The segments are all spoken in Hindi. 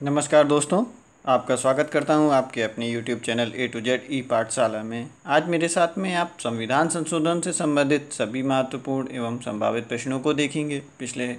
नमस्कार दोस्तों, आपका स्वागत करता हूं आपके अपने YouTube channel A to Z ई पाठशाला में। आज मेरे साथ में आप संविधान संशोधन से संबंधित सभी महत्वपूर्ण एवं संभावित प्रश्नों को देखेंगे। पिछले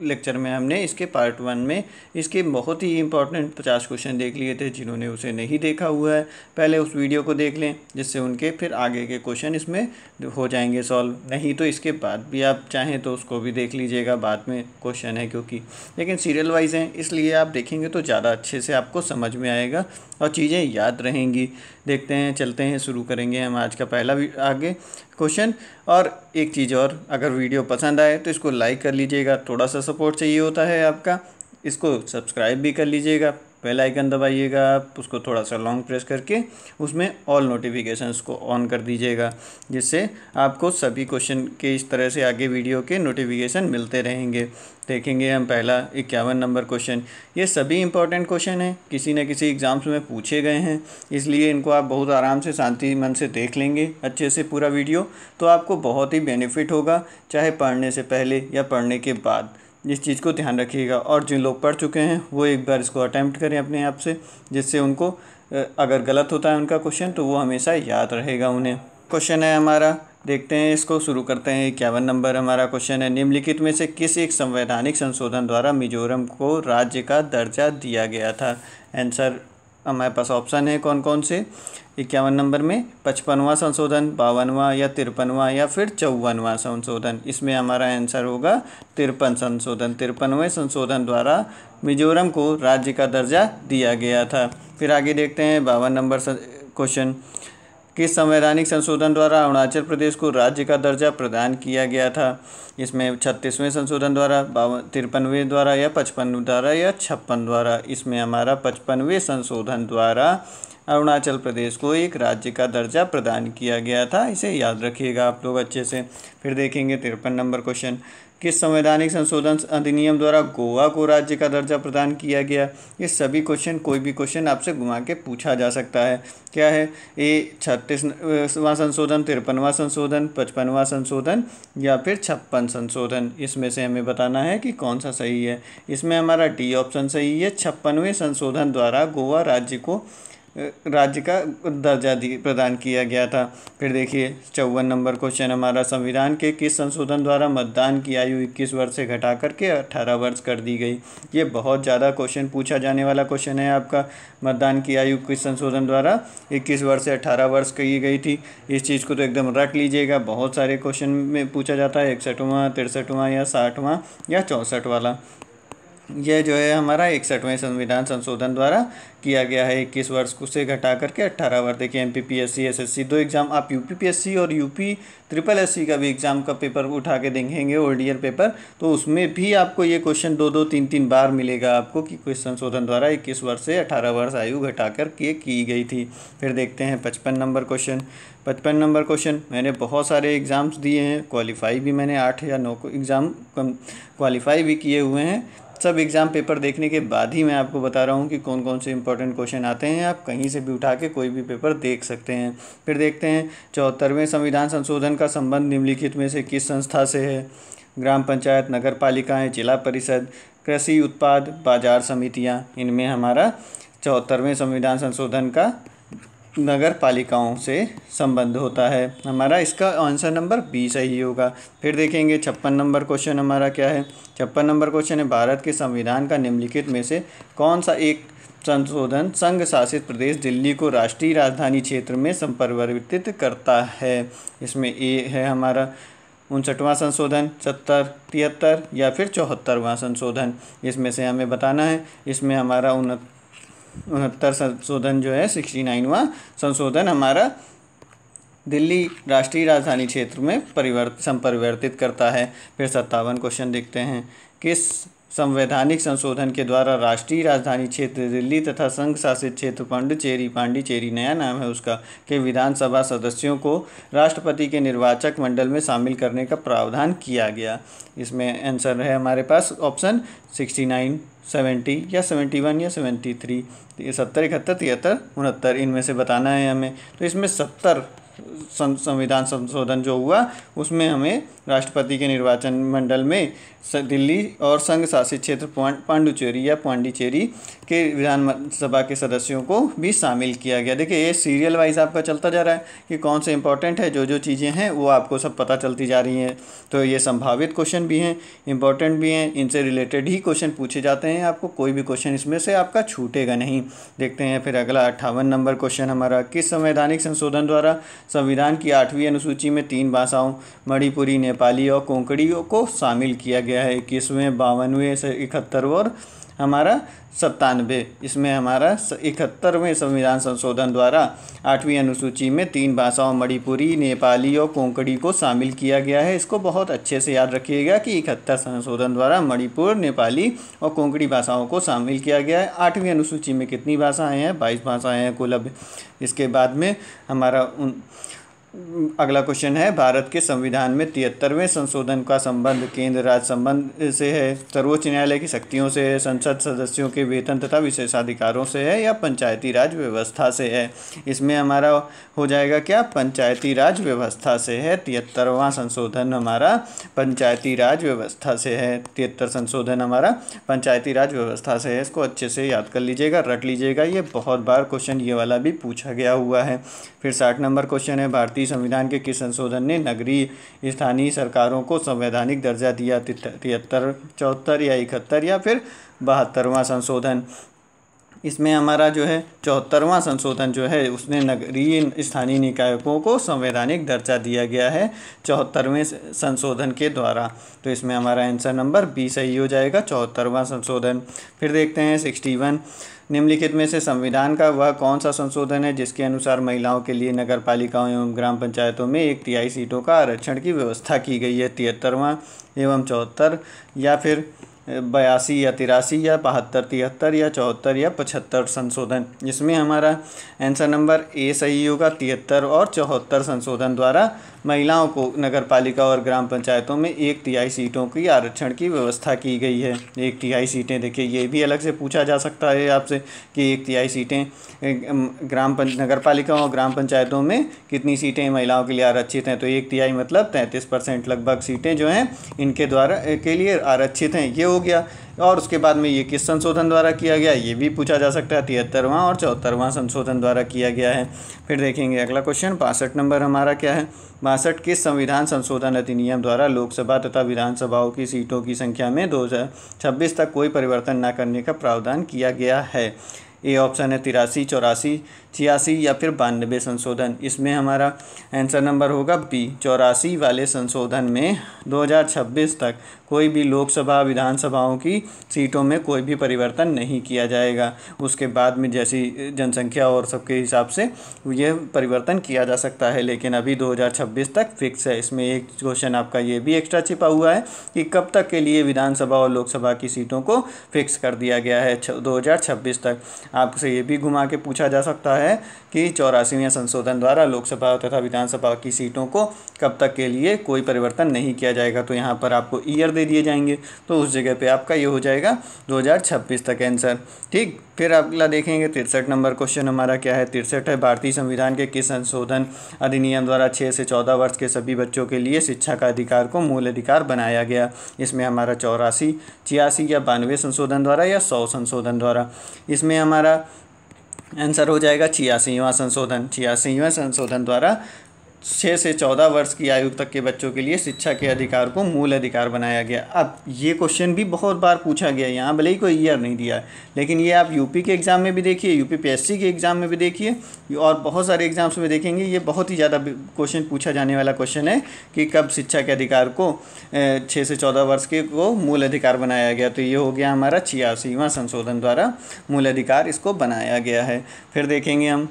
लेक्चर में हमने इसके पार्ट 1 में इसके बहुत ही इम्पोर्टेंट 50 क्वेश्चन देख लिए थे। जिन्होंने उसे नहीं देखा हुआ है पहले उस वीडियो को देख लें, जिससे उनके फिर आगे के क्वेश्चन इसमें हो जाएंगे सॉल्व। नहीं तो इसके बाद भी आप चाहें तो उसको भी देख लीजिएगा, बाद में क्वेश्चन है क्योंकि, लेकिन सीरियल वाइज हैं इसलिए आप देखेंगे तो ज़्यादा अच्छे से आपको समझ में आएगा और चीज़ें याद रहेंगी। देखते हैं, चलते हैं, शुरू करेंगे हम आज का पहला आगे क्वेश्चन। और एक चीज़ और, अगर वीडियो पसंद आए तो इसको लाइक कर लीजिएगा, थोड़ा सा सपोर्ट चाहिए होता है आपका। इसको सब्सक्राइब भी कर लीजिएगा, बेल आइकन दबाइएगा आप, उसको थोड़ा सा लॉन्ग प्रेस करके उसमें ऑल नोटिफिकेशंस को ऑन कर दीजिएगा, जिससे आपको सभी क्वेश्चन के इस तरह से आगे वीडियो के नोटिफिकेशन मिलते रहेंगे। देखेंगे हम पहला 51 नंबर क्वेश्चन। ये सभी इंपॉर्टेंट क्वेश्चन हैं, किसी न किसी एग्ज़ाम्स में पूछे गए हैं, इसलिए इनको आप बहुत आराम से शांति मन से देख लेंगे अच्छे से पूरा वीडियो, तो आपको बहुत ही बेनिफिट होगा, चाहे पढ़ने से पहले या पढ़ने के बाद। इस चीज़ को ध्यान रखिएगा। और जिन लोग पढ़ चुके हैं वो एक बार इसको अटैम्प्ट करें अपने आप से, जिससे उनको अगर गलत होता है उनका क्वेश्चन तो वो हमेशा याद रहेगा उन्हें। क्वेश्चन है हमारा, देखते हैं इसको, शुरू करते हैं। 51 नंबर हमारा क्वेश्चन है, निम्नलिखित में से किस एक संवैधानिक संशोधन द्वारा मिजोरम को राज्य का दर्जा दिया गया था। आंसर हमारे पास ऑप्शन है कौन कौन से 51 नंबर में, 55वां संशोधन, 52वां या 53वां या फिर 54वां संशोधन। इसमें हमारा आंसर होगा 53 संशोधन। 53वें संशोधन द्वारा मिजोरम को राज्य का दर्जा दिया गया था। फिर आगे देखते हैं 52 नंबर क्वेश्चन, किस संवैधानिक संशोधन द्वारा अरुणाचल प्रदेश को राज्य का दर्जा प्रदान किया गया था। इसमें 36वें संशोधन द्वारा, 53वें द्वारा या 55 द्वारा या 56 द्वारा। इसमें हमारा 55वें संशोधन द्वारा अरुणाचल प्रदेश को एक राज्य का दर्जा प्रदान किया गया था। इसे याद रखिएगा आप लोग अच्छे से। फिर देखेंगे 53 नंबर क्वेश्चन, किस संवैधानिक संशोधन अधिनियम द्वारा गोवा को राज्य का दर्जा प्रदान किया गया। ये सभी क्वेश्चन, कोई भी क्वेश्चन आपसे घुमा के पूछा जा सकता है। क्या है ये 36वां संशोधन, 53वां संशोधन, 55वां संशोधन या फिर 56 संशोधन। इसमें से हमें बताना है कि कौन सा सही है। इसमें हमारा डी ऑप्शन सही है, 56वें संशोधन द्वारा गोवा राज्य का दर्जा प्रदान किया गया था। फिर देखिए 54 नंबर क्वेश्चन हमारा, संविधान के किस संशोधन द्वारा मतदान की आयु 21 वर्ष से घटा करके 18 वर्ष कर दी गई। ये बहुत ज़्यादा क्वेश्चन पूछा जाने वाला क्वेश्चन है आपका। मतदान की आयु किस संशोधन द्वारा 21 वर्ष से 18 वर्ष की गई थी। इस चीज़ को तो एकदम रख लीजिएगा, बहुत सारे क्वेश्चन में पूछा जाता है, 61वां, 63वां या 60वां या 64 वाला। यह जो है हमारा 61वें संविधान संशोधन द्वारा किया गया है, 21 वर्ष से घटा करके 18 वर्ष। देखिए MPPSC SSC दो एग्ज़ाम, आप UPPSC और UPSSC का भी एग्ज़ाम का पेपर उठा के देखेंगे, ODR पेपर, तो उसमें भी आपको ये क्वेश्चन 2-2, 3-3 बार मिलेगा आपको कि किस संशोधन द्वारा 21 वर्ष से 18 वर्ष आयु घटा कर के की गई थी। फिर देखते हैं 55 नंबर क्वेश्चन। 55 नंबर क्वेश्चन, मैंने बहुत सारे एग्ज़ाम्स दिए हैं, क्वालिफाई भी मैंने 8 या 9 एग्ज़ाम क्वालिफाई भी किए हुए हैं। सब एग्ज़ाम पेपर देखने के बाद ही मैं आपको बता रहा हूँ कि कौन कौन से इंपॉर्टेंट क्वेश्चन आते हैं। आप कहीं से भी उठा के कोई भी पेपर देख सकते हैं। फिर देखते हैं 74वें संविधान संशोधन का संबंध निम्नलिखित में से किस संस्था से है। ग्राम पंचायत, नगर पालिकाएँ, जिला परिषद, कृषि उत्पाद बाजार समितियाँ। इनमें हमारा 74वें संविधान संशोधन का नगर पालिकाओं से संबंध होता है। हमारा इसका आंसर नंबर बी सही होगा। फिर देखेंगे 56 नंबर क्वेश्चन हमारा क्या है। 56 नंबर क्वेश्चन है, भारत के संविधान का निम्नलिखित में से कौन सा एक संशोधन संघ शासित प्रदेश दिल्ली को राष्ट्रीय राजधानी क्षेत्र में संपरिवर्तित करता है। इसमें ए है हमारा 59वां संशोधन, 70, 73 या फिर 74वां संशोधन। इसमें से हमें बताना है। इसमें हमारा 69 संशोधन जो है 69वां संशोधन हमारा दिल्ली राष्ट्रीय राजधानी क्षेत्र में संपरिवर्तित करता है। फिर 57 क्वेश्चन देखते हैं, किस संवैधानिक संशोधन के द्वारा राष्ट्रीय राजधानी क्षेत्र दिल्ली तथा संघ शासित क्षेत्र पांडिचेरी नया नाम है उसका, के विधानसभा सदस्यों को राष्ट्रपति के निर्वाचक मंडल में शामिल करने का प्रावधान किया गया। इसमें आंसर है हमारे पास ऑप्शन 69, 70 या 71 या 73, 70, 71, 73, 69 इनमें से बताना है हमें। तो इसमें 70 संविधान संशोधन जो हुआ उसमें हमें राष्ट्रपति के निर्वाचन मंडल में दिल्ली और संघ शासित क्षेत्र पांडुचेरी या पांडिचेरी के विधानसभा के सदस्यों को भी शामिल किया गया। देखिए ये सीरियल वाइज आपका चलता जा रहा है कि कौन से इंपॉर्टेंट है, जो जो चीज़ें हैं वो आपको सब पता चलती जा रही हैं। तो ये संभावित क्वेश्चन भी हैं, इंपॉर्टेंट भी हैं, इनसे रिलेटेड ही क्वेश्चन पूछे जाते हैं। आपको कोई भी क्वेश्चन इसमें से आपका छूटेगा नहीं। देखते हैं फिर अगला 58 नंबर क्वेश्चन हमारा, किस संवैधानिक संशोधन द्वारा संविधान की 8वीं अनुसूची में 3 भाषाओं मणिपुरी, नेपाली और कोंकणी को शामिल किया गया है? 21वें, 52वें, 71वें और हमारा 97। इसमें हमारा 71वें संविधान संशोधन द्वारा 8वीं अनुसूची में 3 भाषाओं मणिपुरी, नेपाली और कोंकणी को शामिल किया गया है। इसको बहुत अच्छे से याद रखिएगा कि 71 संशोधन द्वारा मणिपुर, नेपाली और कोंकणी भाषाओं को शामिल किया गया है। 8वीं अनुसूची में कितनी भाषाएं हैं? 22 भाषाएं हैं कुल। अब इसके बाद में हमारा अगला क्वेश्चन है, भारत के संविधान में 73वें संशोधन का संबंध केंद्र राज्य संबंध से है, सर्वोच्च न्यायालय की शक्तियों से है, संसद सदस्यों के वेतन तथा विशेषाधिकारों से है या पंचायती राज व्यवस्था से है? इसमें हमारा हो जाएगा क्या? पंचायती राज व्यवस्था से है। 73वां संशोधन हमारा पंचायती राज व्यवस्था से है। 73 संशोधन हमारा पंचायती राज व्यवस्था से है। इसको अच्छे से याद कर लीजिएगा, रट लीजिएगा, ये बहुत बार क्वेश्चन ये वाला भी पूछा गया हुआ है। फिर 60 नंबर क्वेश्चन है, भारतीय संविधान के किस संशोधन ने नगरीय स्थानीय सरकारों को संवैधानिक दर्जा दिया? 73, 74 या 71 या फिर 72वां संशोधन? इसमें हमारा जो है 74वां संशोधन जो है उसने नगरीय स्थानीय निकायों को संवैधानिक दर्जा दिया गया है 74वें संशोधन के द्वारा। तो इसमें हमारा आंसर नंबर बी सही हो जाएगा, 74वां संशोधन। फिर देखते हैं 61, निम्नलिखित में से संविधान का वह कौन सा संशोधन है जिसके अनुसार महिलाओं के लिए नगर पालिकाओं एवं ग्राम पंचायतों में 1/3 सीटों का आरक्षण की व्यवस्था की गई है? 73वां एवं 74 या फिर 82 या 83 या 72, 73 या 74 या 75 संशोधन? इसमें हमारा आंसर नंबर ए सही होगा। 73 और 74 संशोधन द्वारा महिलाओं को नगर पालिका और ग्राम पंचायतों में 1/3 सीटों की आरक्षण की व्यवस्था की गई है। 1/3 सीटें, देखिए ये भी अलग से पूछा जा सकता है आपसे कि 1/3 सीटें नगर पालिका और ग्राम पंचायतों में कितनी सीटें महिलाओं के लिए आरक्षित हैं? तो 1/3 मतलब 33% लगभग सीटें जो हैं इनके द्वारा के लिए आरक्षित हैं, ये हो गया। और उसके बाद में ये किस संशोधन द्वारा किया गया, ये भी पूछा जा सकता है। 73वां और 74वां संशोधन द्वारा किया गया है। फिर देखेंगे अगला क्वेश्चन, 62 नंबर हमारा क्या है? 62 किस संविधान संशोधन अधिनियम द्वारा लोकसभा तथा विधानसभाओं की सीटों की संख्या में 2026 तक कोई परिवर्तन न करने का प्रावधान किया गया है? ए ऑप्शन है 83, 84, 86 या फिर 92 संशोधन। इसमें हमारा आंसर नंबर होगा बी, 84 वाले संशोधन में 2026 तक कोई भी लोकसभा विधानसभाओं की सीटों में कोई भी परिवर्तन नहीं किया जाएगा। उसके बाद में जैसी जनसंख्या और सबके हिसाब से ये परिवर्तन किया जा सकता है, लेकिन अभी 2026 तक फिक्स है। इसमें एक क्वेश्चन आपका ये भी एक्स्ट्रा छिपा हुआ है कि कब तक के लिए विधानसभा और लोकसभा की सीटों को फिक्स कर दिया गया है? 2026 तक। आपसे ये भी घुमा के पूछा जा सकता है कि 84वें संशोधन द्वारा लोकसभा तथा विधानसभा की सीटों को कब तक के लिए कोई परिवर्तन नहीं किया जाएगा? तो यहाँ पर आपको ईयर दे दिए जाएंगे, तो उस जगह पे आपका ये हो जाएगा 2026 तक आंसर। ठीक, फिर अगला देखेंगे 63 नंबर क्वेश्चन हमारा क्या है? 63 है, भारतीय संविधान के किस संशोधन अधिनियम द्वारा 6 से 14 वर्ष के सभी बच्चों के लिए शिक्षा का अधिकार को मूल अधिकार बनाया गया? इसमें हमारा 84, 86 या 92 संशोधन द्वारा या 100 संशोधन द्वारा? इसमें हमारा आंसर हो जाएगा 86वां संशोधन। 86वें संशोधन द्वारा 6 से 14 वर्ष की आयु तक के बच्चों के लिए शिक्षा के अधिकार को मूल अधिकार बनाया गया। अब ये क्वेश्चन भी बहुत बार पूछा गया, यहाँ भले ही कोई ईयर नहीं दिया है, लेकिन ये आप यूपी के एग्ज़ाम में भी देखिए, यूपी पीएससी के एग्ज़ाम में भी देखिए और बहुत सारे एग्जाम्स में देखेंगे। ये बहुत ही ज़्यादा क्वेश्चन पूछा जाने वाला क्वेश्चन है कि कब शिक्षा के अधिकार को 6 से 14 वर्ष के को मूल अधिकार बनाया गया। तो ये हो गया हमारा 86वां संशोधन द्वारा मूल अधिकार इसको बनाया गया है। फिर देखेंगे हम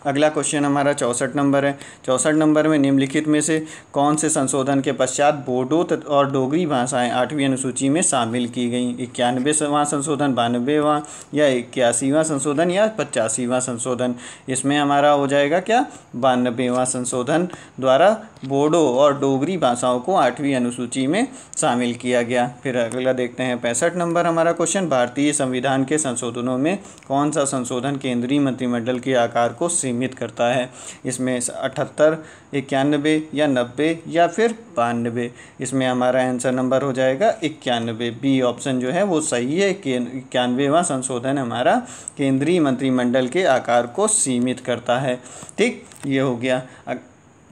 अगला क्वेश्चन हमारा 64 नंबर है। 64 नंबर में निम्नलिखित में से कौन से संशोधन के पश्चात बोडो और डोगरी भाषाएं 8वीं अनुसूची में शामिल की गई? 91वां संशोधन, 92वां या 81वां संशोधन या 85वां संशोधन? इसमें हमारा हो जाएगा क्या? 92वां संशोधन द्वारा बोडो और डोगरी भाषाओं को 8वीं अनुसूची में शामिल किया गया। फिर अगला देखते हैं 65 नंबर हमारा क्वेश्चन, भारतीय संविधान के संशोधनों में कौन सा संशोधन केंद्रीय मंत्रिमंडल के आकार को सीमित करता है। इसमें 78, 91 या 90 या फिर 92। इसमें हमारा आंसर नंबर हो जाएगा 91। बी ऑप्शन जो है वो सही है। 91वां संशोधन हमारा केंद्रीय मंत्रिमंडल के आकार को सीमित करता है। ठीक, ये हो गया।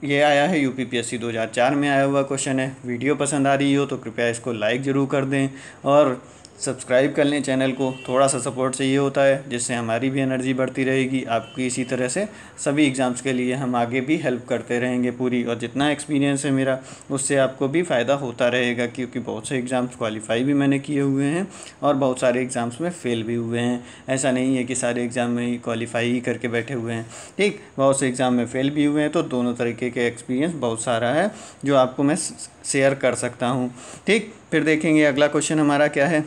ये आया है यूपीपीएससी 2004 में आया हुआ क्वेश्चन है। वीडियो पसंद आ रही हो तो कृपया इसको लाइक ज़रूर कर दें और सब्सक्राइब कर लें चैनल को। थोड़ा सा सपोर्ट चाहिए होता है जिससे हमारी भी एनर्जी बढ़ती रहेगी। आपकी इसी तरह से सभी एग्ज़ाम्स के लिए हम आगे भी हेल्प करते रहेंगे पूरी, और जितना एक्सपीरियंस है मेरा उससे आपको भी फ़ायदा होता रहेगा, क्योंकि बहुत से एग्ज़ाम्स क्वालिफाई भी मैंने किए हुए हैं और बहुत सारे एग्ज़ाम्स में फ़ेल भी हुए हैं। ऐसा नहीं है कि सारे एग्ज़ाम में ही क्वालिफाई ही करके बैठे हुए हैं। ठीक, बहुत से एग्ज़ाम में फ़ेल भी हुए हैं, तो दोनों तरीके के एक्सपीरियंस बहुत सारा है जो आपको मैं शेयर कर सकता हूँ। ठीक, फिर देखेंगे अगला क्वेश्चन हमारा क्या है।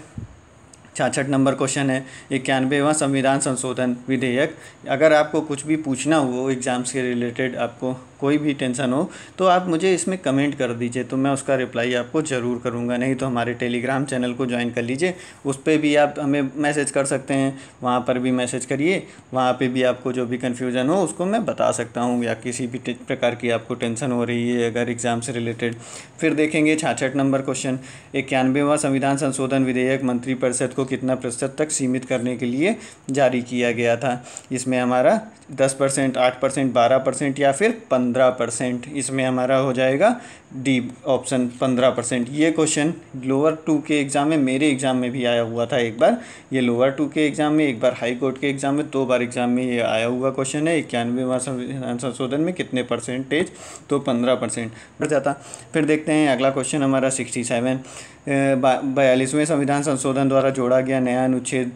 66 नंबर क्वेश्चन है, 91वां संविधान संशोधन विधेयक। अगर आपको कुछ भी पूछना हो एग्ज़ाम्स के रिलेटेड, आपको कोई भी टेंशन हो तो आप मुझे इसमें कमेंट कर दीजिए, तो मैं उसका रिप्लाई आपको ज़रूर करूँगा। नहीं तो हमारे टेलीग्राम चैनल को ज्वाइन कर लीजिए, उस पर भी आप हमें मैसेज कर सकते हैं। वहाँ पर भी मैसेज करिए, वहाँ पे भी आपको जो भी कन्फ्यूज़न हो उसको मैं बता सकता हूँ, या किसी भी प्रकार की आपको टेंशन हो रही है अगर एग्ज़ाम से रिलेटेड। फिर देखेंगे 66 नंबर क्वेश्चन, 91वां संविधान संशोधन विधेयक मंत्रिपरिषद को कितना प्रतिशत तक सीमित करने के लिए जारी किया गया था। इसमें हमारा 10%, 8%, 12% या फिर 15%। इसमें हमारा हो जाएगा डी ऑप्शन 15%। ये क्वेश्चन लोअर 2 के एग्ज़ाम में, मेरे एग्ज़ाम में भी आया हुआ था एक बार। ये लोअर 2 के एग्ज़ाम में, एक बार हाई कोर्ट के एग्ज़ाम में, 2 बार एग्ज़ाम में ये आया हुआ क्वेश्चन है। 91वां संविधान संशोधन में कितने परसेंटेज, तो 15% बढ़ जाता। फिर देखते हैं अगला क्वेश्चन हमारा 67, 42वें संविधान संशोधन द्वारा जोड़ा गया नया अनुच्छेद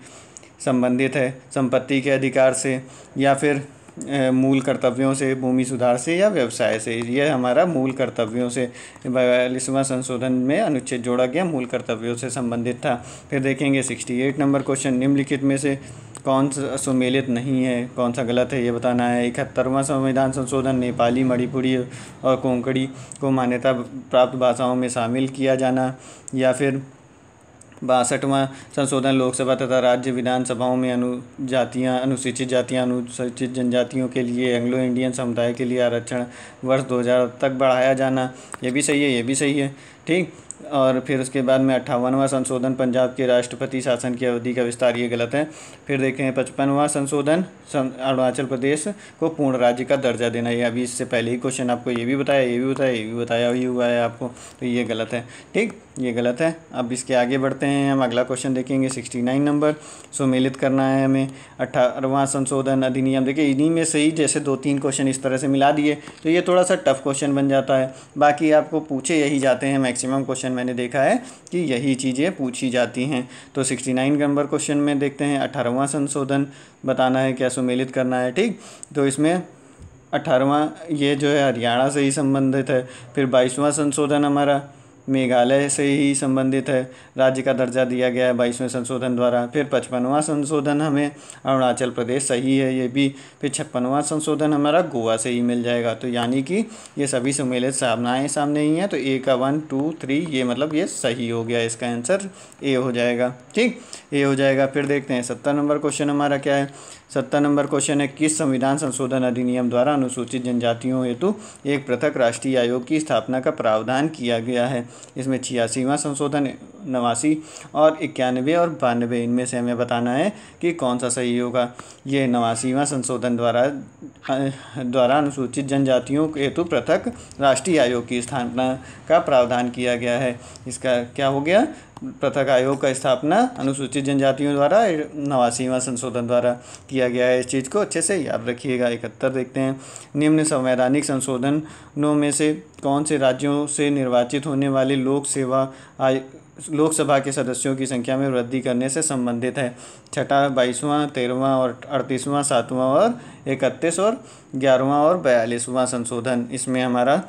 संबंधित है संपत्ति के अधिकार से या फिर मूल कर्तव्यों से, भूमि सुधार से या व्यवसाय से। यह हमारा मूल कर्तव्यों से, 42वां संशोधन में अनुच्छेद जोड़ा गया मूल कर्तव्यों से संबंधित था। फिर देखेंगे 68 नंबर क्वेश्चन, निम्नलिखित में से कौन सा सुमेलित नहीं है, कौन सा गलत है, ये बताना है। 71वां संविधान संशोधन नेपाली, मणिपुरी और कोंकणी को मान्यता प्राप्त भाषाओं में शामिल किया जाना, या फिर 62वां संशोधन लोकसभा तथा राज्य विधानसभाओं में अनुसूचित जातियाँ, अनुसूचित जनजातियों के लिए एंग्लो इंडियन समुदाय के लिए आरक्षण वर्ष 2000 तक बढ़ाया जाना। ये भी सही है, ये भी सही है। ठीक, और फिर उसके बाद में 58वां संशोधन पंजाब के राष्ट्रपति शासन की अवधि का विस्तार, ये गलत है। फिर देखें 55वां संशोधन अरुणाचल प्रदेश को पूर्ण राज्य का दर्जा देना। ये अभी इससे पहले ही क्वेश्चन आपको ये भी बताया, ये भी बताया, ये भी बताया ही हुआ है आपको, तो ये गलत है। ठीक, ये गलत है। अब इसके आगे बढ़ते हैं, हम अगला क्वेश्चन देखेंगे 69 नंबर। सुमेलित करना है हमें 18वां संशोधन अधिनियम। देखिए इन्हीं में से ही जैसे 2-3 क्वेश्चन इस तरह से मिला दिए तो ये थोड़ा सा टफ क्वेश्चन बन जाता है। बाकी आपको पूछे यही जाते हैं, मैक्सिमम क्वेश्चन मैंने देखा है कि यही चीज़ें पूछी जाती हैं। तो 69 नंबर क्वेश्चन में देखते हैं 18वां संशोधन बताना है, क्या सुमेलित करना है। ठीक, तो इसमें 18वां ये जो है हरियाणा से ही संबंधित है। फिर 22वां संशोधन हमारा मेघालय से ही संबंधित है, राज्य का दर्जा दिया गया है 22वें संशोधन द्वारा। फिर 55वां संशोधन हमें अरुणाचल प्रदेश सही है ये भी। फिर 56वां संशोधन हमारा गोवा से ही मिल जाएगा। तो यानी कि ये सभी सम्मिलित सामने ही हैं, तो ए का 1, 2, 3 ये मतलब ये सही हो गया, इसका आंसर ए हो जाएगा। ठीक, ए हो जाएगा। फिर देखते हैं 70 नंबर क्वेश्चन हमारा क्या है। 70 नंबर क्वेश्चन है, किस संविधान संशोधन अधिनियम द्वारा अनुसूचित जनजातियों हेतु एक पृथक राष्ट्रीय आयोग की स्थापना का प्रावधान किया गया है। इसमें 86वां संशोधन, 89 और 91 और 92, इनमें से हमें बताना है कि कौन सा सही होगा। ये 89वां संशोधन द्वारा अनुसूचित जनजातियों हेतु पृथक राष्ट्रीय आयोग की स्थापना का प्रावधान किया गया है। इसका क्या हो गया, पृथक आयोग का स्थापना अनुसूचित जनजातियों द्वारा 89वां संशोधन द्वारा किया गया है। इस चीज़ को अच्छे से याद रखिएगा। 71 देखते हैं, निम्न संवैधानिक संशोधनों में से कौन से राज्यों से निर्वाचित होने वाले लोकसभा के सदस्यों की संख्या में वृद्धि करने से संबंधित है। 6वां, 22वां, 13वां और 38वां, 7वां और 31 और 11वां और 42वां संशोधन। इसमें हमारा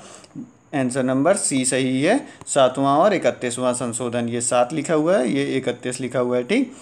आंसर नंबर सी सही है, 7वां और 31वां संशोधन। ये 7 लिखा हुआ है, ये 31 लिखा हुआ है। ठीक,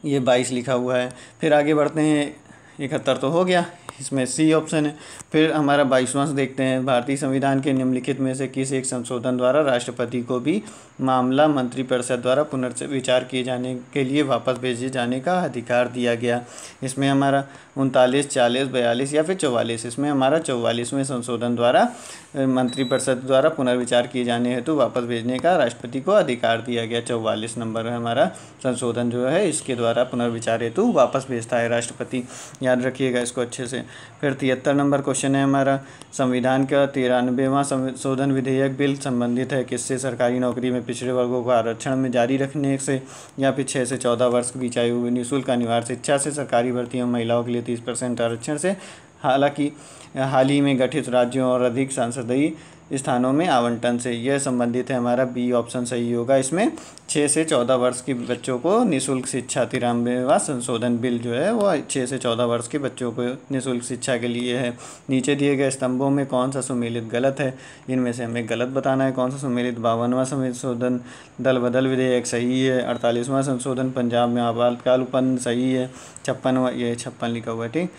ये 22 लिखा हुआ है। फिर आगे बढ़ते हैं, 71 तो हो गया। इसमें सी ऑप्शन है। फिर हमारा 22वां देखते हैं, भारतीय संविधान के निम्नलिखित में से किस एक संशोधन द्वारा राष्ट्रपति को भी मामला मंत्रिपरिषद द्वारा पुनर्विचार किए जाने के लिए वापस भेजे जाने का अधिकार दिया गया। इसमें हमारा 39, 40, 42 या फिर 44, इसमें हमारा 44वें संशोधन द्वारा मंत्रिपरिषद द्वारा पुनर्विचार किए जाने हेतु वापस भेजने का राष्ट्रपति को अधिकार दिया गया। 44 नंबर है हमारा संशोधन जो है, इसके द्वारा पुनर्विचार हेतु वापस भेजता है राष्ट्रपति, याद रखिएगा इसको अच्छे से। फिर 73 नंबर क्वेश्चन है हमारा, संविधान का 93वां संशोधन विधेयक बिल संबंधित है किससे? सरकारी नौकरी में पिछड़े वर्गों को आरक्षण में जारी रखने से, या फिर 6 से 14 वर्ष की बीच आयु निःशुल्क अनिवार्य शिक्षा से, सरकारी भर्तियों में महिलाओं के लिए 30% आरक्षण से, हालांकि हाल ही में गठित राज्यों और अधिक सांसदीय स्थानों में आवंटन से। यह संबंधित है हमारा बी ऑप्शन सही होगा। इसमें 6 से 14 वर्ष के बच्चों को निःशुल्क शिक्षा, 93वां संशोधन बिल जो है वो 6 से 14 वर्ष के बच्चों को निःशुल्क शिक्षा के लिए है। नीचे दिए गए स्तंभों में कौन सा सुमेलित गलत है? इनमें से हमें गलत बताना है कौन सा सुमेलित। 52वां संशोधन दल बदल विधेयक सही है। 48वां संशोधन पंजाब में आपातकाल उत्पन्न सही है। 56वां, ये 56 लिखा हुआ है, ठीक,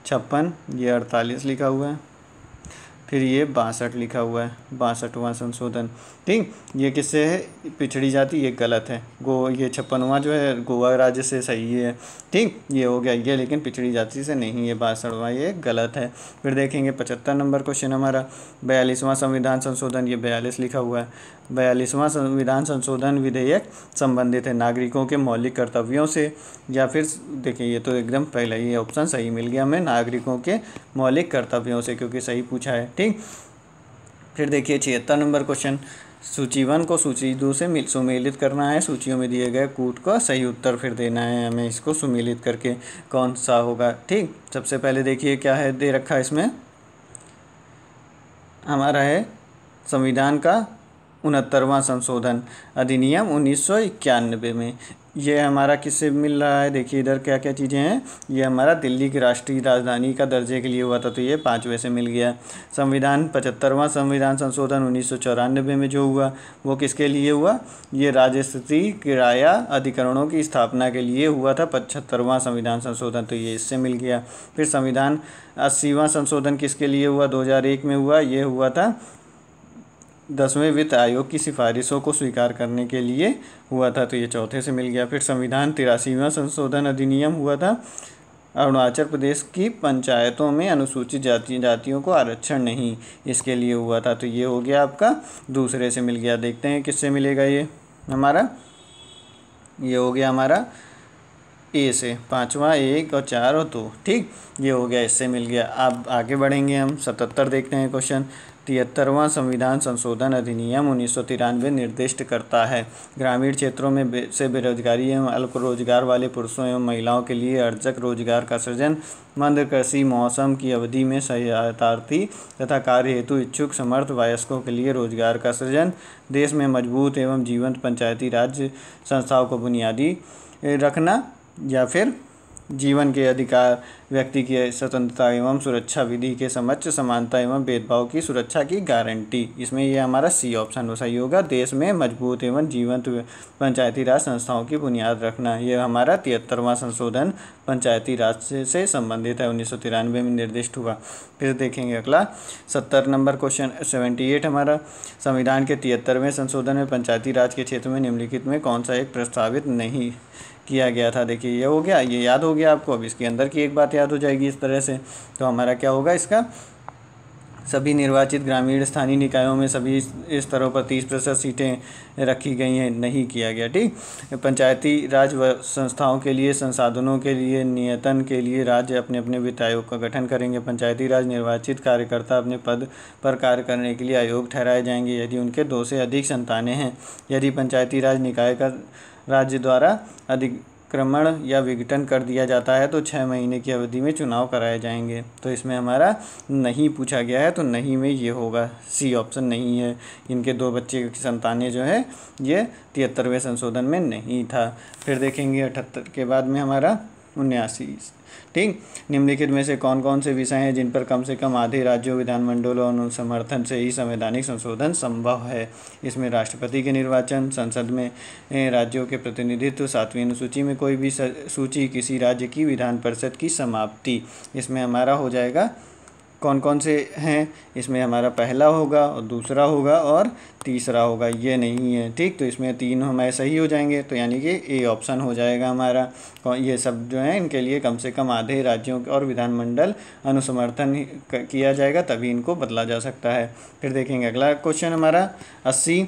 56, ये 48 लिखा हुआ है, फिर ये 62 लिखा हुआ है, 62वां संशोधन, ठीक। ये किससे है? पिछड़ी जाति, ये गलत है। ये 56वां जो है गोवा राज्य से सही है, ठीक, ये हो गया ये, लेकिन पिछड़ी जाति से नहीं है। 62वां ये गलत है। फिर देखेंगे 75 नंबर क्वेश्चन हमारा, 42वां संविधान संशोधन, ये 42 लिखा हुआ है। 42वां संविधान संशोधन विधेयक संबंधित है नागरिकों के मौलिक कर्तव्यों से, या फिर देखिए ये तो एकदम पहले ही ऑप्शन सही मिल गया हमें, नागरिकों के मौलिक कर्तव्यों से, क्योंकि सही पूछा है, ठीक। फिर देखिए 76 नंबर क्वेश्चन, सूची 1 को सूची 2 से सुमेलित करना है। सूचियों में दिए गए कूट का सही उत्तर फिर देना है हमें, इसको सुमेलित करके कौन सा होगा, ठीक। सबसे पहले देखिए क्या है दे रखा है, इसमें हमारा है संविधान का 69वां संशोधन अधिनियम 1991 में। ये हमारा किससे मिल रहा है? देखिए इधर क्या क्या चीज़ें हैं। ये हमारा दिल्ली की राष्ट्रीय राजधानी का दर्जे के लिए हुआ था, तो ये 5वें से मिल गया। संविधान 75वां संविधान संशोधन 1994 में जो हुआ वो किसके लिए हुआ? ये राजस्त्रीय किराया अधिकरणों की स्थापना के लिए हुआ था, 75वां संविधान संशोधन, तो ये इससे मिल गया। फिर संविधान 80वां संशोधन किसके लिए हुआ? 2001 में हुआ, ये हुआ था 10वें वित्त आयोग की सिफारिशों को स्वीकार करने के लिए हुआ था, तो ये चौथे से मिल गया। फिर संविधान 83वां संशोधन अधिनियम हुआ था अरुणाचल प्रदेश की पंचायतों में अनुसूचित जातियों को आरक्षण नहीं, इसके लिए हुआ था, तो ये हो गया आपका दूसरे से मिल गया। देखते हैं किससे मिलेगा ये हमारा, ये हो गया हमारा ए से, 5वां 1 और 4 और 2, ठीक, ये हो गया, इससे मिल गया। अब आगे बढ़ेंगे हम 77 देखते हैं क्वेश्चन। 73वां संविधान संशोधन अधिनियम 1993 निर्दिष्ट करता है ग्रामीण क्षेत्रों में से बेरोजगारी एवं अल्प रोजगार वाले पुरुषों एवं महिलाओं के लिए अर्जक रोजगार का सृजन, मंद कृषि मौसम की अवधि में सहायतार्थी तथा कार्य हेतु इच्छुक समर्थ वयस्कों के लिए रोजगार का सृजन, देश में मजबूत एवं जीवंत पंचायती राज संस्थाओं को बुनियादी रखना, या फिर जीवन के अधिकार, व्यक्ति की स्वतंत्रता एवं सुरक्षा, विधि के समक्ष समानता एवं भेदभाव की सुरक्षा की गारंटी। इसमें यह हमारा सी ऑप्शन सही होगा, देश में मजबूत एवं जीवंत पंचायती राज संस्थाओं की बुनियाद रखना। यह हमारा 73वां संशोधन पंचायती राज से संबंधित है, 1993 में निर्दिष्ट हुआ। फिर देखेंगे अगला 70 नंबर क्वेश्चन 78 हमारा, संविधान के 73वें संशोधन में पंचायती राज के क्षेत्र में निम्नलिखित में कौन सा एक प्रस्तावित नहीं किया गया था? देखिए ये हो गया, ये याद हो गया आपको। अब इसके अंदर की एक बात याद हो जाएगी इस तरह से, तो हमारा क्या होगा इसका, सभी निर्वाचित ग्रामीण स्थानीय निकायों में सभी स्तरों पर 30% सीटें रखी गई हैं, नहीं किया गया, ठीक। पंचायती राज संस्थाओं के लिए संसाधनों के लिए नियतन के लिए राज्य अपने अपने वित्त आयोग का गठन करेंगे। पंचायती राज निर्वाचित कार्यकर्ता अपने पद पर कार्य करने के लिए आयोग ठहराए जाएंगे यदि उनके 2 से अधिक संतानें हैं। यदि पंचायती राज निकाय का राज्य द्वारा अधिक्रमण या विघटन कर दिया जाता है तो 6 महीने की अवधि में चुनाव कराए जाएंगे। तो इसमें हमारा नहीं पूछा गया है, तो नहीं में ये होगा, सी ऑप्शन नहीं है। इनके 2 बच्चे की संतानें जो है ये 73वें संशोधन में नहीं था। फिर देखेंगे 78 के बाद में हमारा 1979। ठीक, निम्नलिखित में से कौन कौन से विषय हैं जिन पर कम से कम आधे राज्यों विधानमंडलों और अनुसमर्थन से ही संवैधानिक संशोधन संभव है? इसमें राष्ट्रपति के निर्वाचन, संसद में राज्यों के प्रतिनिधित्व, 7वीं अनुसूची में कोई भी सूची, किसी राज्य की विधान परिषद की समाप्ति। इसमें हमारा हो जाएगा कौन कौन से हैं, इसमें हमारा पहला होगा और दूसरा होगा और तीसरा होगा, ये नहीं है। ठीक, तो इसमें 3 हमारे सही हो जाएंगे, तो यानी कि ए ऑप्शन हो जाएगा हमारा। ये सब जो है इनके लिए कम से कम आधे राज्यों और विधानमंडल अनुसमर्थन किया जाएगा, तभी इनको बदला जा सकता है। फिर देखेंगे अगला क्वेश्चन हमारा 80,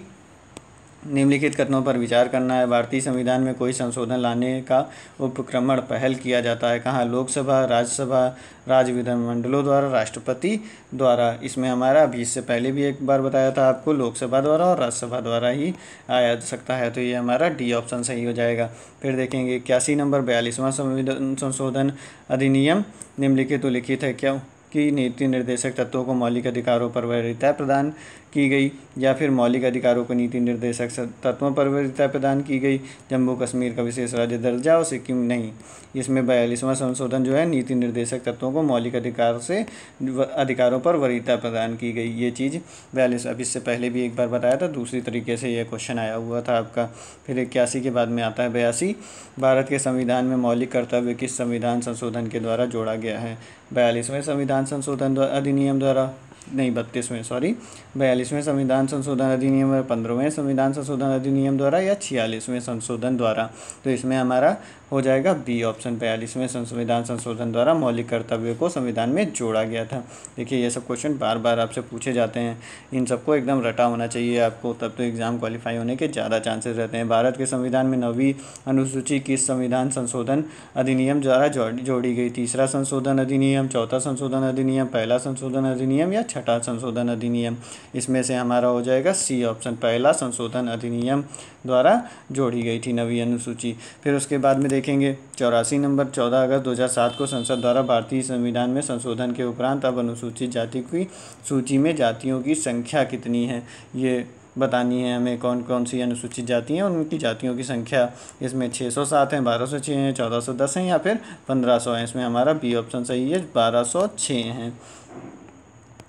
निम्नलिखित कथनों पर विचार करना है। भारतीय संविधान में कोई संशोधन लाने का उपक्रमण पहल किया जाता है कहाँ? लोकसभा, राज्यसभा, राज्य विधानमंडलों द्वारा, राष्ट्रपति द्वारा। इसमें हमारा अभी इससे पहले भी एक बार बताया था आपको, लोकसभा द्वारा और राज्यसभा द्वारा ही आया सकता है, तो ये हमारा डी ऑप्शन सही हो जाएगा। फिर देखेंगे 81 नंबर, 42वां संविधान संशोधन अधिनियम निम्नलिखित उल्लिखित है क्या कि नीति निर्देशक तत्वों को मौलिक अधिकारों पर वरीयता प्रदान की गई, या फिर मौलिक अधिकारों को नीति निर्देशक तत्वों पर वरीयता प्रदान की गई। जम्मू कश्मीर का विशेष राज्य दर्जा और सिक्किम नहीं। इसमें 42वां संशोधन जो है नीति निर्देशक तत्वों को मौलिक अधिकारों पर वरीयता प्रदान की गई, ये चीज़ 42। अब इससे पहले भी एक बार बताया था, दूसरी तरीके से यह क्वेश्चन आया हुआ था आपका। फिर 81 के बाद में आता है 82, भारत के संविधान में मौलिक कर्तव्य किस संविधान संशोधन के द्वारा जोड़ा गया है? 42वें संविधान संशोधन अधिनियम द्वारा, नहीं 32वें, सॉरी 42वें संविधान संशोधन अधिनियम, 15वें संविधान संशोधन अधिनियम द्वारा, या 46वें संशोधन द्वारा। तो इसमें हमारा हो जाएगा बी ऑप्शन, 42वें संविधान संशोधन द्वारा मौलिक कर्तव्यों को संविधान में जोड़ा गया था। देखिए ये सब क्वेश्चन बार बार आपसे पूछे जाते हैं, इन सबको एकदम रटा होना चाहिए आपको, तब तो एग्ज़ाम क्वालिफाई होने के ज़्यादा चांसेस रहते हैं। भारत के संविधान में 9वीं अनुसूची किस संविधान संशोधन अधिनियम द्वारा जोड़ी गई? तीसरा संशोधन अधिनियम, चौथा संशोधन अधिनियम, पहला संशोधन अधिनियम, या छठा संशोधन अधिनियम? इसमें से हमारा हो जाएगा सी ऑप्शन, पहला संशोधन अधिनियम द्वारा जोड़ी गई थी 9वीं अनुसूची। फिर उसके बाद में देखेंगे 84 नंबर, 14 अगस्त 2007 को संसद द्वारा भारतीय संविधान में संशोधन के उपरांत अब अनुसूचित जाति की सूची में जातियों की संख्या कितनी है, ये बतानी है हमें। कौन कौन सी अनुसूचित जाति हैं और उनकी जातियों की संख्या। इसमें 607 हैं, 1206 हैं, 1410 हैं, या फिर 1500 हैं। इसमें हमारा बी ऑप्शन सही है, 1206 हैं।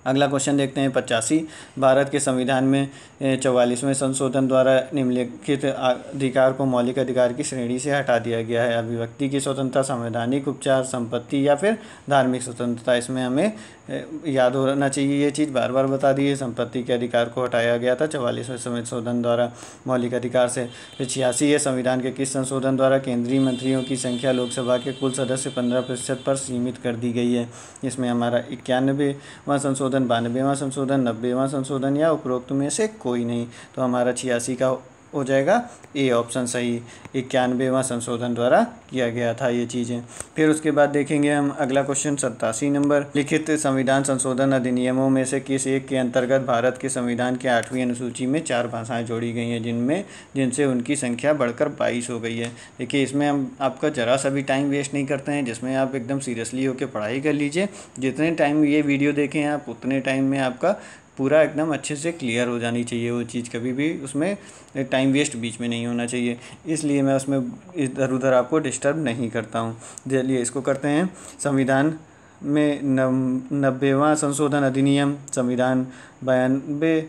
अगला क्वेश्चन देखते हैं 85, भारत के संविधान में 44वें संशोधन द्वारा निम्नलिखित अधिकार को मौलिक अधिकार की श्रेणी से हटा दिया गया है? अभिव्यक्ति की स्वतंत्रता, संवैधानिक उपचार, संपत्ति, या फिर धार्मिक स्वतंत्रता। इसमें हमें याद होना चाहिए, ये चीज़ बार बार बता दी है। संपत्ति के अधिकार को हटाया गया था 44वें संशोधन द्वारा मौलिक अधिकार से। फिर 86 है, संविधान के किस संशोधन द्वारा केंद्रीय मंत्रियों की संख्या लोकसभा के कुल सदस्य 15% पर सीमित कर दी गई है? इसमें हमारा 91वां संशोधन, 92वां संशोधन, 90वां संशोधन, या उपरोक्त में से कोई नहीं। तो हमारा 86 का हो जाएगा ए ऑप्शन सही, 91वां संशोधन द्वारा किया गया था ये चीज़ें। फिर उसके बाद देखेंगे हम अगला क्वेश्चन 87 नंबर, लिखित संविधान संशोधन अधिनियमों में से किस एक के अंतर्गत भारत के संविधान के 8वीं अनुसूची में 4 भाषाएं जोड़ी गई हैं, जिनसे उनकी संख्या बढ़कर 22 हो गई है? देखिए इसमें हम आपका ज़रा सा भी टाइम वेस्ट नहीं करते हैं, जिसमें आप एकदम सीरियसली होकर पढ़ाई कर लीजिए। जितने टाइम ये वीडियो देखें आप, उतने टाइम में आपका पूरा एकदम अच्छे से क्लियर हो जानी चाहिए वो चीज़, कभी भी उसमें टाइम वेस्ट बीच में नहीं होना चाहिए। इसलिए मैं उसमें इधर उधर आपको डिस्टर्ब नहीं करता हूँ। चलिए इसको करते हैं। संविधान में 90वां संशोधन अधिनियम, संविधान 92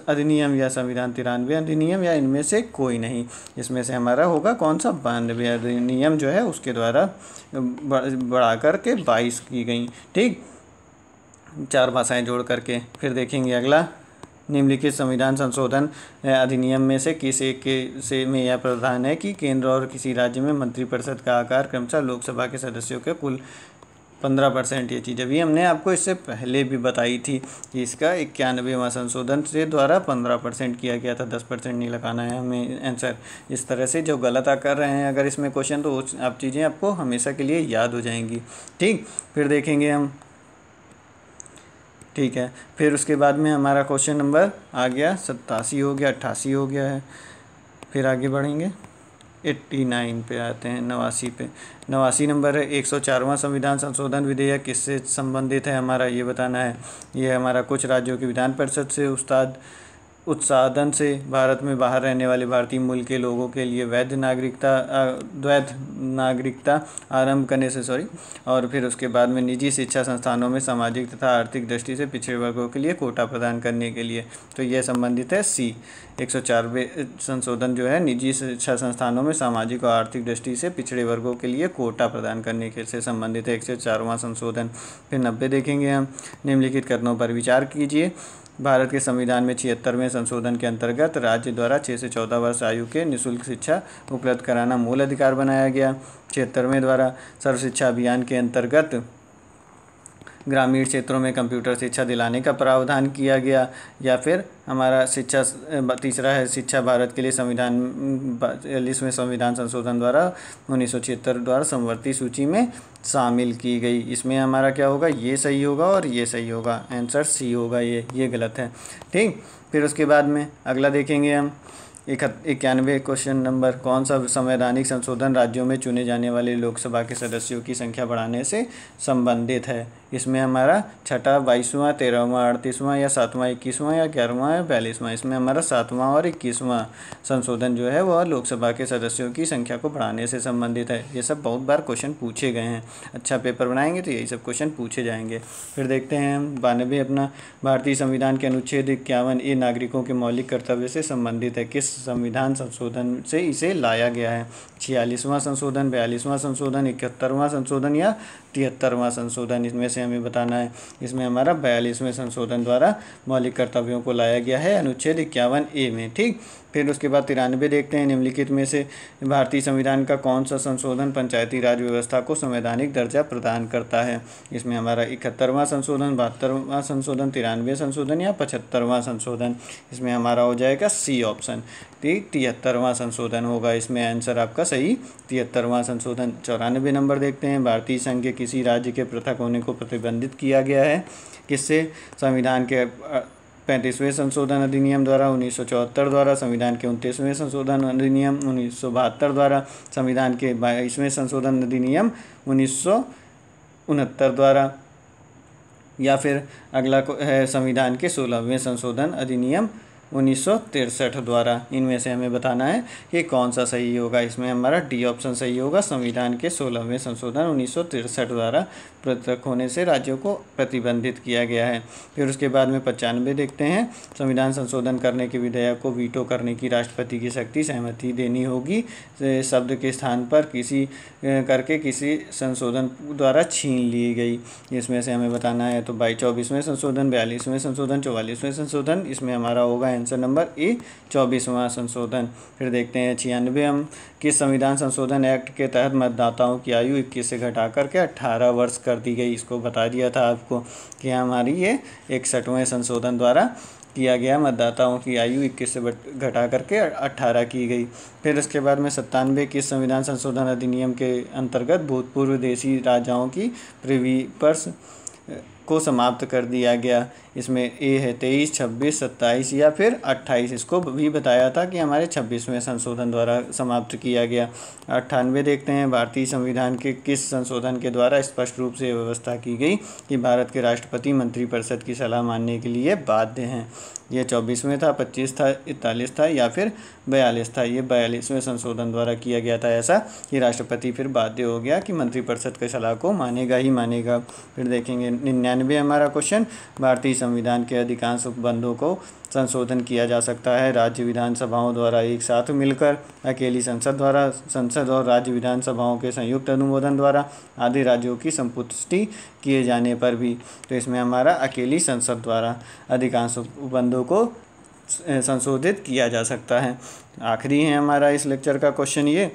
अधिनियम, या संविधान 93 अधिनियम, या इनमें से कोई नहीं? इसमें से हमारा होगा कौन सा? 92 अधिनियम जो है उसके द्वारा बढ़ा कर के 22 की गई। ठीक, 4 भाषाएं जोड़ करके। फिर देखेंगे अगला, निम्नलिखित संविधान संशोधन अधिनियम में से किस एक के में यह प्रावधान है कि केंद्र और किसी राज्य में मंत्रिपरिषद का आकार क्रमशः लोकसभा के सदस्यों के कुल 15%? ये चीज़ अभी हमने आपको इससे पहले भी बताई थी कि इसका 91वां संशोधन से द्वारा 15% किया गया था। 10% नहीं लगाना है हमें आंसर। इस तरह से जो गलत कर रहे हैं अगर इसमें क्वेश्चन, तो आप चीज़ें आपको हमेशा के लिए याद हो जाएंगी। ठीक, फिर देखेंगे हम। ठीक है, फिर उसके बाद में हमारा क्वेश्चन नंबर आ गया 87 हो गया, 88 हो गया है। फिर आगे बढ़ेंगे 89 पे आते हैं, 89 पे। 89 नंबर है, 104वां संविधान संशोधन विधेयक किससे संबंधित है? हमारा ये बताना है। ये हमारा कुछ राज्यों की विधान परिषद से उत्साधन से भारत में बाहर रहने वाले भारतीय मूल के लोगों के लिए वैध नागरिकता आरंभ करने से और फिर उसके बाद में निजी शिक्षा संस्थानों में सामाजिक तथा आर्थिक दृष्टि से पिछड़े वर्गों के लिए कोटा प्रदान करने के लिए। तो यह संबंधित है सी। 104वें संशोधन जो है निजी शिक्षा संस्थानों में सामाजिक और आर्थिक दृष्टि से पिछड़े वर्गों के लिए कोटा प्रदान करने के से संबंधित है 104वां संशोधन। फिर 90 देखेंगे हम। निम्नलिखित कथनों पर विचार कीजिए। भारत के संविधान में 76वें संशोधन के अंतर्गत राज्य द्वारा 6 से 14 वर्ष आयु के निःशुल्क शिक्षा उपलब्ध कराना मूल अधिकार बनाया गया। 76वें द्वारा सर्व शिक्षा अभियान के अंतर्गत ग्रामीण क्षेत्रों में कंप्यूटर शिक्षा दिलाने का प्रावधान किया गया। या फिर हमारा तीसरा है शिक्षा भारत के लिए संविधान 42वें संविधान संशोधन द्वारा 1976 द्वारा समवर्ती सूची में शामिल की गई। इसमें हमारा क्या होगा, ये सही होगा और ये सही होगा, आंसर सी होगा, ये गलत है। ठीक, फिर उसके बाद में अगला देखेंगे हम 91 क्वेश्चन नंबर। कौन सा संवैधानिक संशोधन राज्यों में चुने जाने वाले लोकसभा के सदस्यों की संख्या बढ़ाने से संबंधित है? इसमें हमारा 6वां, 22वां, 13वां, 38वां या 7वां, 21वां या 11वां या 42वां। इसमें हमारा 7वां और 21वां संशोधन जो है वह लोकसभा के सदस्यों की संख्या को बढ़ाने से संबंधित है। ये सब बहुत बार क्वेश्चन पूछे गए हैं। अच्छा पेपर बनाएंगे तो यही सब क्वेश्चन पूछे जाएंगे। फिर देखते हैं हम 92 अपना भारतीय संविधान के अनुच्छेद 51 नागरिकों के मौलिक कर्तव्य से संबंधित है। किस संविधान संशोधन से इसे लाया गया है? 46वां संशोधन, 42वां संशोधन, 71वां संशोधन या 73वां संशोधन? इसमें से हमें बताना है। इसमें हमारा 42वें संशोधन द्वारा मौलिक कर्तव्यों को लाया गया है अनुच्छेद 51A में। ठीक, फिर उसके बाद 93 देखते हैं। निम्नलिखित में से भारतीय संविधान का कौन सा संशोधन पंचायती राज व्यवस्था को संवैधानिक दर्जा प्रदान करता है? इसमें हमारा 71वां संशोधन, 72वां संशोधन, 93वें संशोधन या 75वां संशोधन? इसमें हमारा हो जाएगा सी ऑप्शन। ठीक, 73वां संशोधन होगा इसमें आंसर आपका सही, 73वां संशोधन। 94 नंबर देखते हैं। भारतीय संघ के किसी राज्य के पृथक होने को प्रतिबंधित किया गया है किससे? संविधान के 35वें संशोधन अधिनियम द्वारा 1974 द्वारा, संविधान के 29वें संशोधन अधिनियम 1972 द्वारा, संविधान के 22वें संशोधन अधिनियम 1969 द्वारा, या फिर अगला है संविधान के 16वें संशोधन अधिनियम 1963 द्वारा। इनमें से हमें बताना है कि कौन सा सही होगा। इसमें हमारा डी ऑप्शन सही होगा, संविधान के 16वें संशोधन 1963 द्वारा पृथक होने से राज्यों को प्रतिबंधित किया गया है। फिर उसके बाद में 95 देखते हैं। संविधान संशोधन करने के विधेयक को वीटो करने की राष्ट्रपति की शक्ति सहमति देनी होगी शब्द के स्थान पर किसी संशोधन द्वारा छीन ली गई। इसमें से हमें बताना है तो 24वें संशोधन, 42वें संशोधन, 44वें संशोधन। इसमें हमारा होगा आंसर नंबर ए 24वां संशोधन। फिर देखते हैं 96 हम। किस संविधान संशोधन एक्ट के तहत मतदाताओं की आयु 21 से घटाकर के 18 वर्ष कर दी गई? इसको बता दिया था आपको कि हमारी ये 61वें संशोधन द्वारा किया गया, मतदाताओं की आयु 21 से घटा करके 18 की गई। फिर उसके बाद में 97 किस संविधान संशोधन अधिनियम के अंतर्गत भूतपूर्व देशी राजाओं की प्रिवी पर्स को समाप्त कर दिया गया? इसमें ए है 23, 26, 27 या फिर 28। इसको भी बताया था कि हमारे 26वें संशोधन द्वारा समाप्त किया गया। 98 देखते हैं। भारतीय संविधान के किस संशोधन के द्वारा स्पष्ट रूप से व्यवस्था की गई कि भारत के राष्ट्रपति मंत्रिपरिषद की सलाह मानने के लिए बाध्य हैं? ये 24वें था, 25 था, 41 था या फिर 42 था? ये 42वें संशोधन द्वारा किया गया था ऐसा कि राष्ट्रपति फिर बाध्य हो गया कि मंत्रिपरिषद की सलाह को मानेगा ही मानेगा। फिर देखेंगे 99 हमारा क्वेश्चन। भारतीय संविधान के अधिकांश उपबंधों को संशोधन किया जा सकता है राज्य विधानसभाओं द्वारा एक साथ मिलकर, अकेली संसद और राज्य विधानसभाओं के संयुक्त अनुमोदन द्वारा, आधे राज्यों की संपुष्टि किए जाने पर भी। तो इसमें हमारा अकेली संसद द्वारा अधिकांश उपबंधों को संशोधित किया जा सकता है। आखिरी है हमारा इस लेक्चर का क्वेश्चन ये।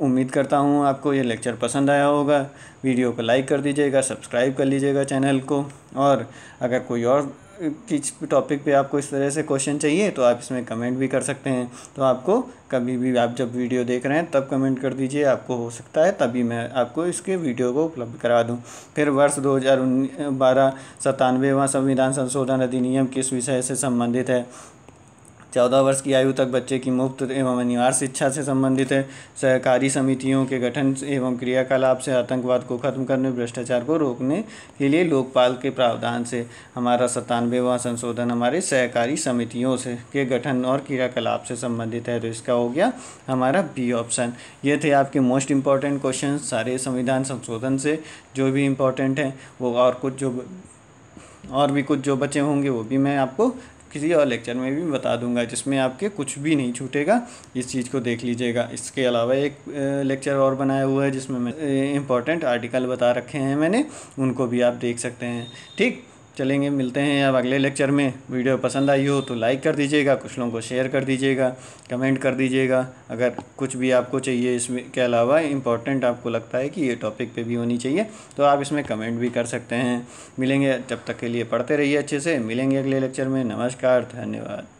उम्मीद करता हूँ आपको ये लेक्चर पसंद आया होगा। वीडियो को लाइक कर दीजिएगा, सब्सक्राइब कर लीजिएगा चैनल को, और अगर कोई और किस टॉपिक पे आपको इस तरह से क्वेश्चन चाहिए तो आप इसमें कमेंट भी कर सकते हैं। तो आपको कभी भी आप जब वीडियो देख रहे हैं तब कमेंट कर दीजिए, आपको हो सकता है तभी मैं आपको इसके वीडियो को उपलब्ध करा दूं। फिर वर्ष 2012 97वां संविधान संशोधन अधिनियम किस विषय से संबंधित है? 14 वर्ष की आयु तक बच्चे की मुफ्त एवं अनिवार्य शिक्षा से संबंधित है। सहकारी समितियों के गठन एवं क्रियाकलाप से आतंकवाद को खत्म करने, भ्रष्टाचार को रोकने के लिए लोकपाल के प्रावधान से। हमारा 97वां संशोधन हमारे सहकारी समितियों से के गठन और क्रियाकलाप से संबंधित है, तो इसका हो गया हमारा बी ऑप्शन। ये थे आपके मोस्ट इम्पॉर्टेंट क्वेश्चन सारे संविधान संशोधन से जो भी इम्पोर्टेंट हैं वो, और भी कुछ जो बचे होंगे वो भी मैं आपको किसी और लेक्चर में भी बता दूंगा, जिसमें आपके कुछ भी नहीं छूटेगा। इस चीज़ को देख लीजिएगा। इसके अलावा एक लेक्चर और बनाया हुआ है जिसमें मैं इम्पोर्टेंट आर्टिकल बता रखे हैं मैंने, उनको भी आप देख सकते हैं। ठीक, चलेंगे, मिलते हैं अब अगले लेक्चर में। वीडियो पसंद आई हो तो लाइक कर दीजिएगा, कुछ लोगों को शेयर कर दीजिएगा, कमेंट कर दीजिएगा। अगर कुछ भी आपको चाहिए इसमें के अलावा इम्पोर्टेंट आपको लगता है कि ये टॉपिक पे भी होनी चाहिए तो आप इसमें कमेंट भी कर सकते हैं। मिलेंगे, तब तक के लिए पढ़ते रहिए अच्छे से। मिलेंगे अगले लेक्चर में। नमस्कार, धन्यवाद।